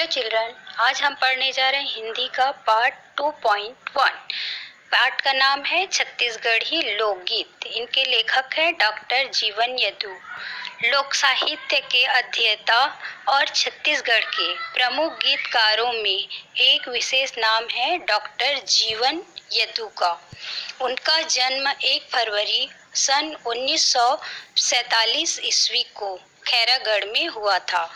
Children, आज हम पढ़ने जा रहे हैं हिंदी का पार्ट 2.1। पार्ट का नाम है छत्तीसगढ़ी लोकगीत। इनके लेखक हैं डॉक्टर जीवन यदु। लोक साहित्य के अध्येता और छत्तीसगढ़ के प्रमुख गीतकारों में एक विशेष नाम है डॉक्टर जीवन यदु का। उनका जन्म 1 फरवरी सन 1947 ईस्वी को खैरागढ़ में हुआ था।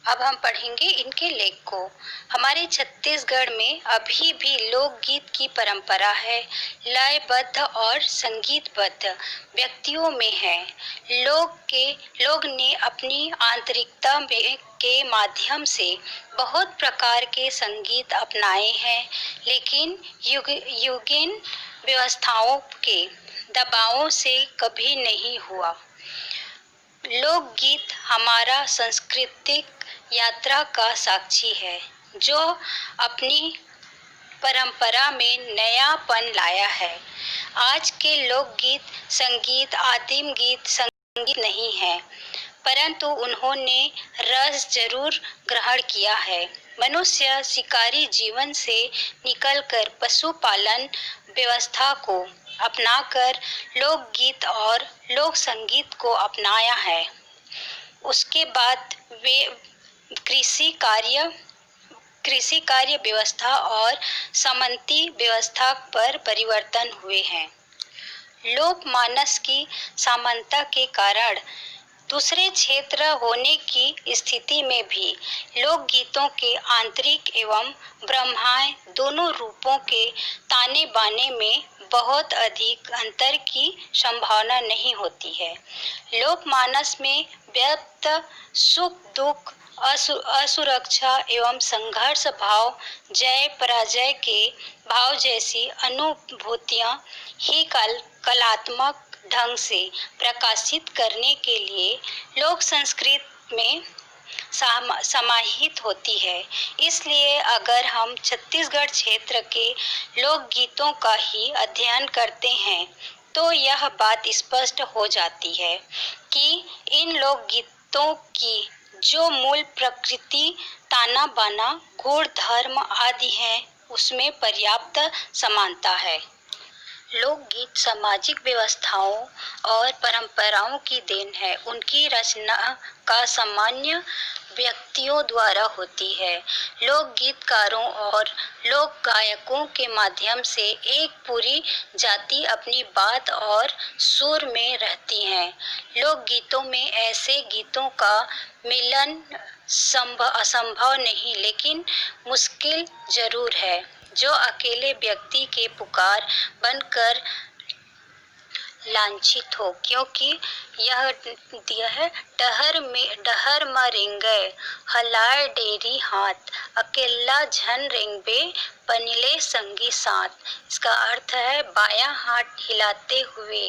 अब हम पढ़ेंगे इनके लेख को। हमारे छत्तीसगढ़ में अभी भी लोकगीत की परंपरा है। लयबद्ध और संगीतबद्ध व्यक्तियों में है। लोग ने अपनी आंतरिकता के माध्यम से बहुत प्रकार के संगीत अपनाए हैं, लेकिन युगीन व्यवस्थाओं के दबावों से कभी नहीं हुआ। लोकगीत हमारा सांस्कृतिक यात्रा का साक्षी है, जो अपनी परंपरा में नयापन लाया है। आज के लोकगीत संगीत आदिम गीत संगीत नहीं है, परंतु उन्होंने रस जरूर ग्रहण किया है। मनुष्य शिकारी जीवन से निकलकर पशुपालन व्यवस्था को अपनाकर लोकगीत और लोक संगीत को अपनाया है। उसके बाद वे कृषि कार्य व्यवस्था और सामंती व्यवस्था पर परिवर्तन हुए हैं। लोकमानस की समानता के कारण दूसरे क्षेत्र होने की स्थिति में भी लोकगीतों के आंतरिक एवं ब्रह्मांड दोनों रूपों के ताने बाने में बहुत अधिक अंतर की संभावना नहीं होती है। लोकमानस में व्यक्त सुख दुख असुरक्षा एवं संघर्ष भाव, जय पराजय के भाव जैसी अनुभूतियां ही कलात्मक ढंग से प्रकाशित करने के लिए लोक संस्कृत में समाहित होती है। इसलिए अगर हम छत्तीसगढ़ क्षेत्र के लोकगीतों का ही अध्ययन करते हैं तो यह बात स्पष्ट हो जाती है कि इन लोकगीतों की जो मूल प्रकृति, ताना बाना, गुण धर्म आदि है, उसमें पर्याप्त समानता है। लोकगीत सामाजिक व्यवस्थाओं और परंपराओं की देन है। उनकी रचना का सामान्य व्यक्तियों द्वारा होती है। लोक गीतकारों और लोक गायकों के माध्यम से एक पूरी जाति अपनी बात और सुर में रहती है। लोक गीतों में ऐसे गीतों का मिलन असंभव नहीं, लेकिन मुश्किल जरूर है, जो अकेले व्यक्ति के पुकार बनकर लांछित हो, क्योंकि यह डहर म रेंगे हलाय डेरी हाथ, अकेला झन रेंगबे पनिले संगी साथ। इसका अर्थ है बायां हाथ हिलाते हुए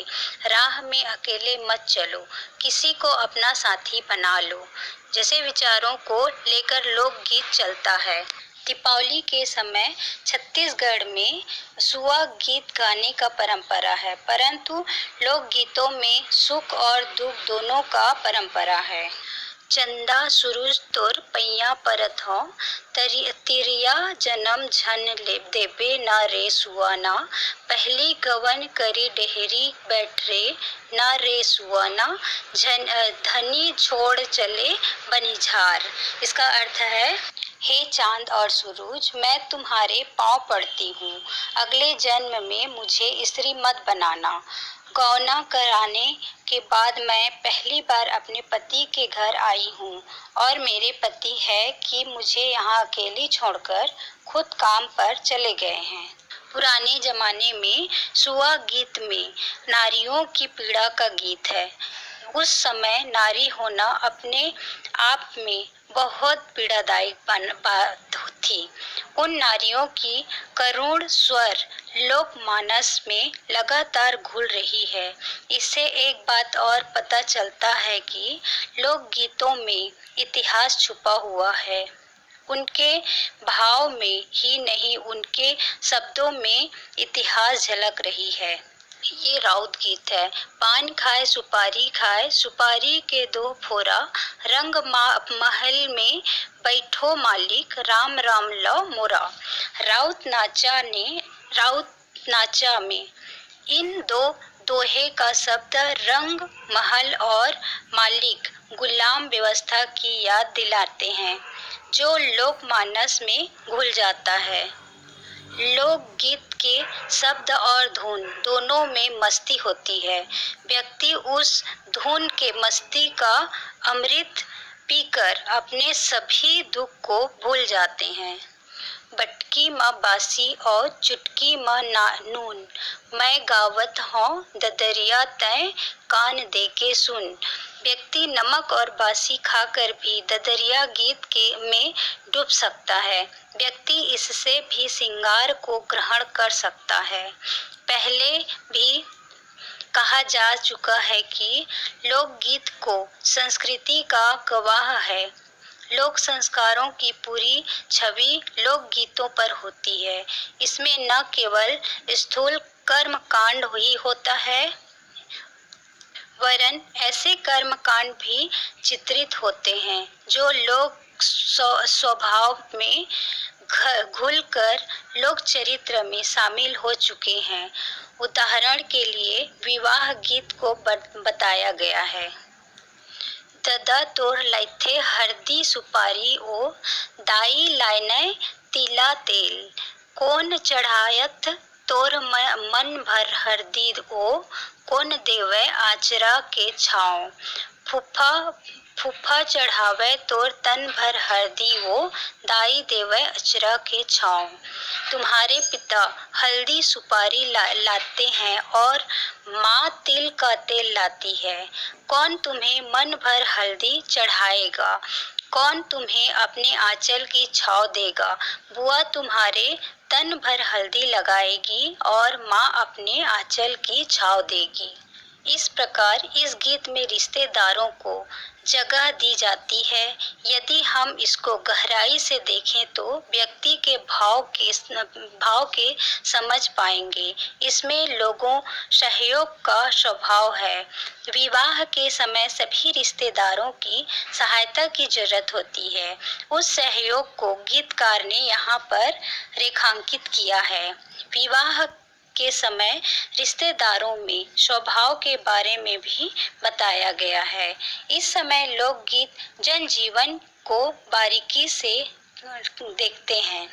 राह में अकेले मत चलो, किसी को अपना साथी बना लो। जैसे विचारों को लेकर लोकगीत चलता है। दीपावली के समय छत्तीसगढ़ में सुआ गीत गाने का परंपरा है, परंतु लोकगीतों में सुख और दुख दोनों का परंपरा है। चंदा सुरुज तोर पैया परत हो, तिरिया जन्म झन देबे ना रे सुआना, पहली गवन करी डेहरी बैठ रे ना रे सुआना, धनी छोड़ चले बनिझार। इसका अर्थ है, हे चांद और सूरज, मैं तुम्हारे पांव पड़ती हूँ, अगले जन्म में मुझे स्त्री मत बनाना। गौना कराने के बाद मैं पहली बार अपने पति के घर आई हूँ और मेरे पति है कि मुझे यहाँ अकेली छोड़कर खुद काम पर चले गए हैं। पुराने जमाने में सुआ गीत में नारियों की पीड़ा का गीत है। उस समय नारी होना अपने आप में बहुत पीड़ादायक बात थी। उन नारियों की करुण स्वर लोकमानस में लगातार घुल रही है। इससे एक बात और पता चलता है कि लोकगीतों में इतिहास छुपा हुआ है। उनके भाव में ही नहीं, उनके शब्दों में इतिहास झलक रही है। ये राउत गीत है। पान खाए सुपारी के दो फोरा, रंग महल में बैठो मालिक, राम राम लो मोरा। राउत नाचा में इन दो दोहे का शब्द रंग महल और मालिक गुलाम व्यवस्था की याद दिलाते हैं, जो लोकमानस में घुल जाता है। लोकगीत के शब्द और धुन दोनों में मस्ती होती है। व्यक्ति उस धुन के मस्ती का अमृत पीकर अपने सभी दुख को भूल जाते हैं। बटकी माँ बासी और चुटकी माँ नून, मैं गावत हूँ ददरिया तय कान दे के सुन। व्यक्ति नमक और बासी खाकर भी ददरिया गीत में डूब सकता है। व्यक्ति इससे भी श्रृंगार को ग्रहण कर सकता है। पहले भी कहा जा चुका है कि लोकगीत को संस्कृति का गवाह है। लोक संस्कारों की पूरी छवि लोकगीतों पर होती है। इसमें न केवल स्थूल कर्म कांड ही होता है, वरन ऐसे कर्म कांड भी चित्रित होते हैं जो लोक स्वभाव में घुलकर लोक चरित्र में शामिल हो चुके हैं। उदाहरण के लिए विवाह गीत को बताया गया है। ददा तोर लाइथे हरदी सुपारी ओ, दाई लाइने तिला तेल, कौन चढ़ायत तोर मन भर हरदी ओ, कौन देवे आचरा के छाँव। फूफा चढ़ावे तोर तन भर हरदी वो, दाई देवे अचरा के छाँव। तुम्हारे पिता हल्दी सुपारी लाते हैं और माँ तिल का तेल लाती है। कौन तुम्हें मन भर हल्दी चढ़ाएगा, कौन तुम्हें अपने आंचल की छाँव देगा। बुआ तुम्हारे तन भर हल्दी लगाएगी और माँ अपने आंचल की छाँव देगी। इस प्रकार इस गीत में रिश्तेदारों को जगह दी जाती है। यदि हम इसको गहराई से देखें तो व्यक्ति के भाव के समझ पाएंगे। इसमें लोगों सहयोग का स्वभाव है। विवाह के समय सभी रिश्तेदारों की सहायता की जरूरत होती है। उस सहयोग को गीतकार ने यहाँ पर रेखांकित किया है। विवाह के समय रिश्तेदारों में स्वभाव के बारे में भी बताया गया है। इस समय लोकगीत जनजीवन को बारीकी से देखते हैं।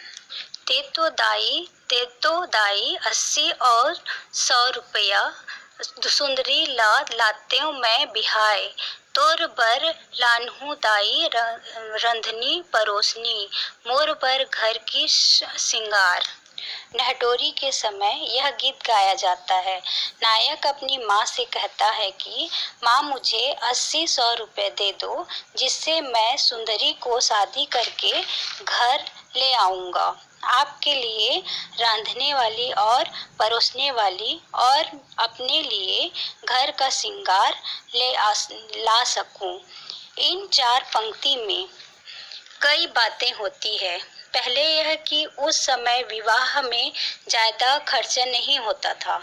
ते तो दाई 80 और 100 रुपया, सुंदरी लाते हूँ मैं बिहाय, तोर बर लानहू दाई रंधनी परोसनी, मोर बर घर की सिंगार। न्हटोरी के समय यह गीत गाया जाता है। नायक अपनी माँ से कहता है कि माँ मुझे 80-100 रुपए दे दो, जिससे मैं सुंदरी को शादी करके घर ले आऊंगा। आपके लिए रांधने वाली और परोसने वाली और अपने लिए घर का श्रृंगार ला सकूं। इन 4 पंक्ति में कई बातें होती है। पहले यह कि उस समय विवाह में ज्यादा खर्चा नहीं होता था।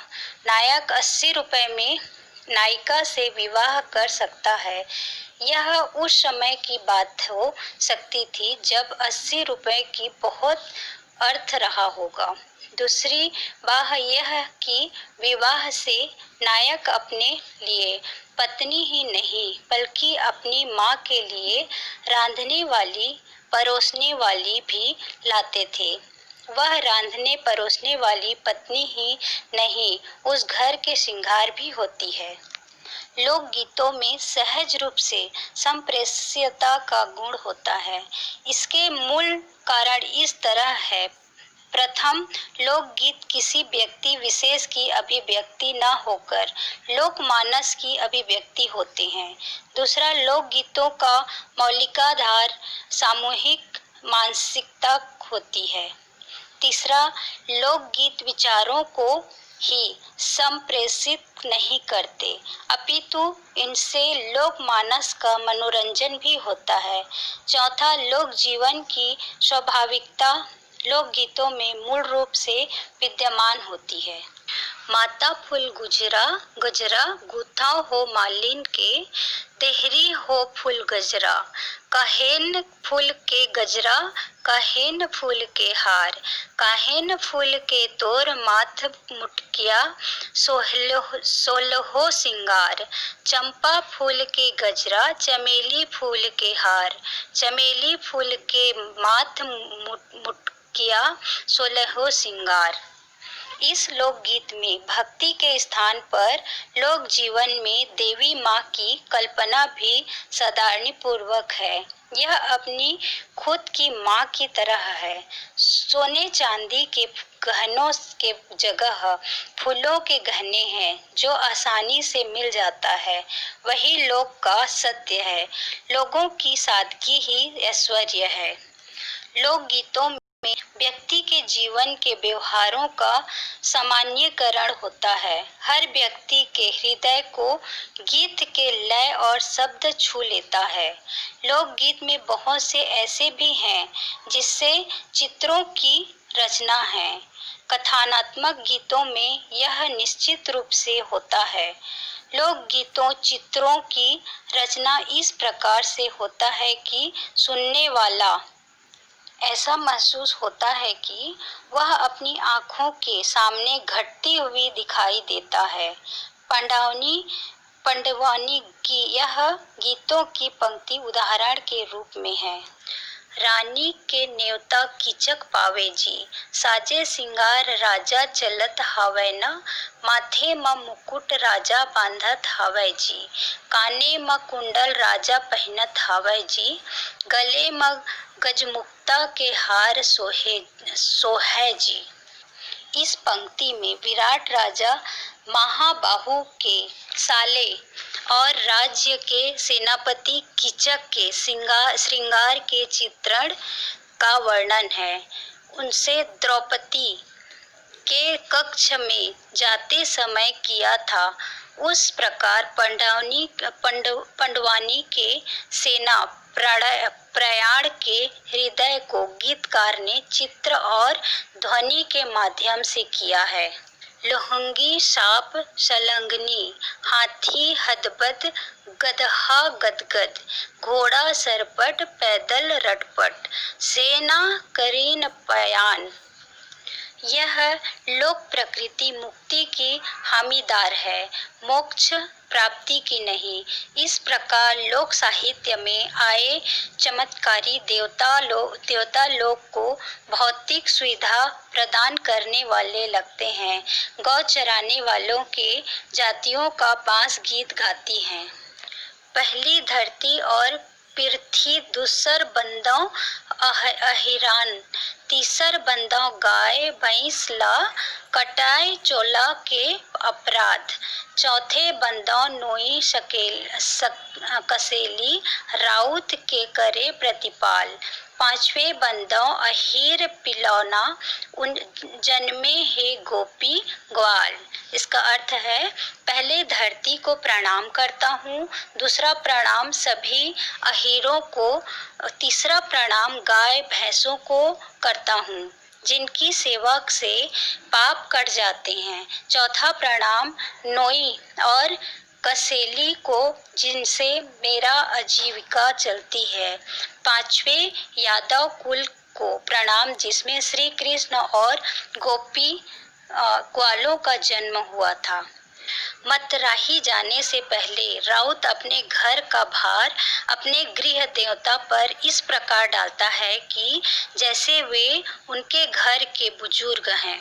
नायक 80 रुपए में नायिका से विवाह कर सकता है। यह उस समय की बात हो सकती थी जब 80 रुपए की बहुत अर्थ रहा होगा। दूसरी बात यह कि विवाह से नायक अपने लिए पत्नी ही नहीं बल्कि अपनी माँ के लिए रांधने वाली परोसने वाली भी लाते थे। वह रांधने परोसने वाली पत्नी ही नहीं, उस घर के श्रृंगार भी होती है। लोकगीतों में सहज रूप से संप्रेष्यता का गुण होता है। इसके मूल कारण इस तरह है। प्रथम, लोकगीत किसी व्यक्ति विशेष की अभिव्यक्ति न होकर लोकमानस की अभिव्यक्ति होते हैं। दूसरा, लोकगीतों का मौलिकाधार सामूहिक मानसिकता होती है। तीसरा, लोकगीत विचारों को ही संप्रेषित नहीं करते, अपितु इनसे लोकमानस का मनोरंजन भी होता है। चौथा, लोक जीवन की स्वाभाविकता लोकगीतों में मूल रूप से विद्यमान होती है। माता फूल गुजरा गजरा, गूथा हो मालिन के, तेहरी हो फूल गजरा, काहेन फूल के गजरा, काहेन फूल के हार, काहेन फूल के तोर माथ मुटकिया, सोलहो सिंगार, चंपा फूल के गजरा, चमेली फूल के हार, चमेली फूल के माथ मुटकिया, सोलहो सिंगार। इस लोकगीत में भक्ति के स्थान पर लोक जीवन में देवी माँ की कल्पना भी सावधानी पूर्वक है। यह अपनी खुद की माँ की तरह है। सोने चांदी के गहनों के जगह फूलों के गहने हैं जो आसानी से मिल जाता है। वही लोक का सत्य है। लोगों की सादगी ही ऐश्वर्य है। लोकगीतों में व्यक्ति के जीवन के व्यवहारों का सामान्यीकरण होता है। हर व्यक्ति के हृदय को गीत के लय और शब्द छू लेता है। लोकगीत में बहुत से ऐसे भी हैं जिससे चित्रों की रचना है। कथानात्मक गीतों में यह निश्चित रूप से होता है। लोकगीतों चित्रों की रचना इस प्रकार से होता है कि सुनने वाला ऐसा महसूस होता है कि वह अपनी आँखों के सामने घटती हुई दिखाई देता है। पांडवानी की यह गीतों की पंक्ति उदाहरण के रूप में है। रानी के न्योता कीचक पावे जी, साजे सिंगार राजा चलत हावै न, माथे म मुकुट राजा बांधत हावै जी, काने म कुंडल राजा पहनत हावै जी, गले म गजमुक्ता के हार सोहै जी। इस पंक्ति में विराट राजा महाबाहु के साले और राज्य के सेनापति कीचक के श्रृंगार के चित्रण का वर्णन है। उनसे द्रौपदी के कक्ष में जाते समय किया था। उस प्रकार पांडवानी के सेना प्रयाण के हृदय को गीतकार ने चित्र और ध्वनि के माध्यम से किया है। लोहंगी साप सलंगनी, हाथी हदबद, गदहा गदगद, घोड़ा सरपट, पैदल रटपट, सेना करीन पयान। यह लोक प्रकृति मुक्ति की हामीदार है, मोक्ष प्राप्ति की नहीं। इस प्रकार लोक साहित्य में आए चमत्कारी देवता लोक को भौतिक सुविधा प्रदान करने वाले लगते हैं। गौ चराने वालों के जातियों का बांस गीत गाती हैं। पहली धरती और पृथ्वी, दूसर बंदों अहिरान, तीसर बंदों गाय भैंस ला, कटाए चोला के अपराध, चौथे बंदों नोई कसेली, राउत के करे प्रतिपाल, पांचवें बंदों अहीर पिलौना, उन जन्मे है गोपी ग्वाल। इसका अर्थ है, पहले धरती को प्रणाम करता हूँ, दूसरा प्रणाम सभी अहीरों को, तीसरा प्रणाम गाय भैंसों को करता हूँ जिनकी सेवा से पाप कट जाते हैं, चौथा प्रणाम नोई और कसेली को जिनसे मेरा आजीविका चलती है, पांचवें यादव कुल को प्रणाम जिसमें श्री कृष्ण और गोपी ग्वालों का जन्म हुआ था। मतराही जाने से पहले राउत अपने घर का भार अपने गृह देवता पर इस प्रकार डालता है कि जैसे वे उनके घर के बुजुर्ग हैं।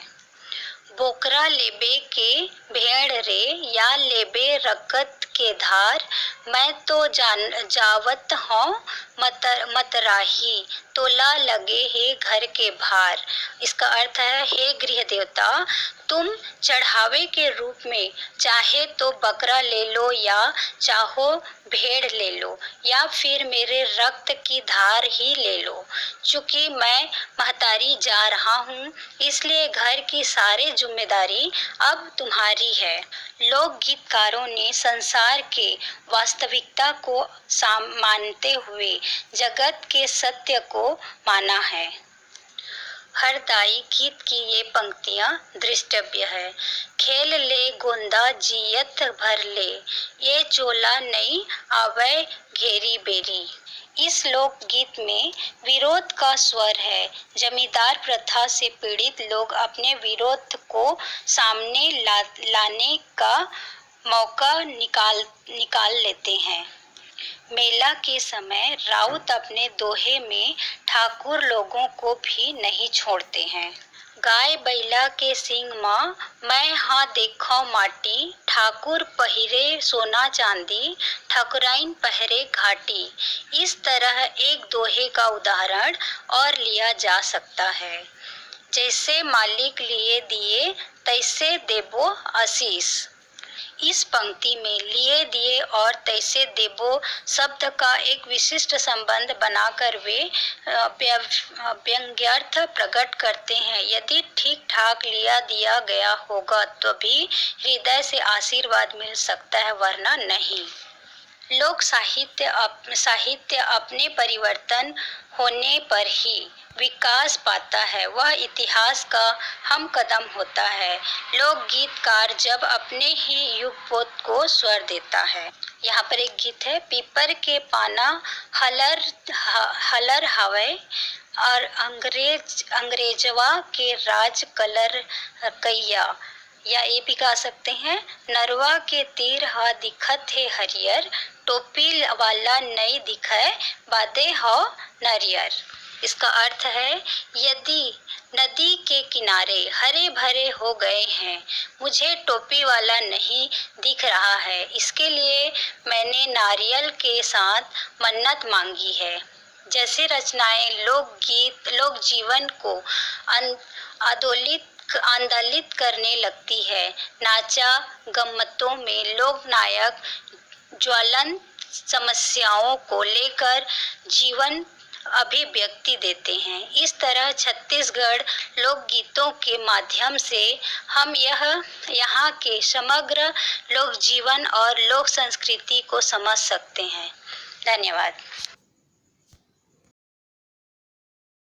बोकरा लेबे के भेड़ रे, या लेबे रकत के धार, मैं तो जावत हूँ मतराही, तोला लगे है घर के भार। इसका अर्थ है, हे गृह देवता, तुम चढ़ावे के रूप में चाहे तो बकरा ले लो या चाहो भेड़ ले लो या फिर मेरे रक्त की धार ही ले लो। चूंकि मैं महतारी जा रहा हूँ इसलिए घर की सारी जिम्मेदारी अब तुम्हारी है। लोक गीतकारों ने संसार के वास्तविकता को मानते हुए जगत के सत्य को माना है। हरदाई गीत की ये पंक्तियां दृष्टव्य है। खेल ले गोंदा जियत भर ले, ये चोला नहीं आवे घेरी बेरी। इस लोकगीत में विरोध का स्वर है। जमींदार प्रथा से पीड़ित लोग अपने विरोध को सामने लाने का मौका निकाल लेते हैं। मेला के समय राउत अपने दोहे में ठाकुर लोगों को भी नहीं छोड़ते हैं। गाय बैला के सींग माँ मैं हाँ देखो माटी, ठाकुर पहिरे सोना चांदी, ठकुराइन पहरे घाटी। इस तरह एक दोहे का उदाहरण और लिया जा सकता है। जैसे मालिक लिए दिए तैसे देबो आशीष। इस पंक्ति में लिए दिए और तैसे देबो शब्द का एक विशिष्ट संबंध बनाकर वे व्यंग्यार्थ प्रकट करते हैं। यदि ठीक ठाक लिया दिया गया होगा तो भी हृदय से आशीर्वाद मिल सकता है, वरना नहीं। लोक साहित्य अपने परिवर्तन होने पर ही विकास पाता है, वह इतिहास का हम कदम होता है। लोक गीतकार जब अपने ही युगपोत को स्वर देता है। यहाँ पर एक गीत है, पीपर के पाना हलर हवे और अंग्रेजवा के राज कलर कैया। या ये भी गा सकते हैं, नरवा के तीर हा दिखत है हरियर, टोपी वाला नहीं दिखे बादे हो नरियर। इसका अर्थ है, यदि नदी के किनारे हरे भरे हो गए हैं, मुझे टोपी वाला नहीं दिख रहा है, इसके लिए मैंने नारियल के साथ मन्नत मांगी है। जैसे रचनाएं लोकगीत लोक जीवन को आंदोलित करने लगती है। नाचा गम्मतों में लोक नायक ज्वलंत समस्याओं को लेकर जीवन अभिव्यक्ति देते हैं। इस तरह छत्तीसगढ़ लोकगीतों के माध्यम से हम यहाँ के समग्र लोक जीवन और लोक संस्कृति को समझ सकते हैं। धन्यवाद।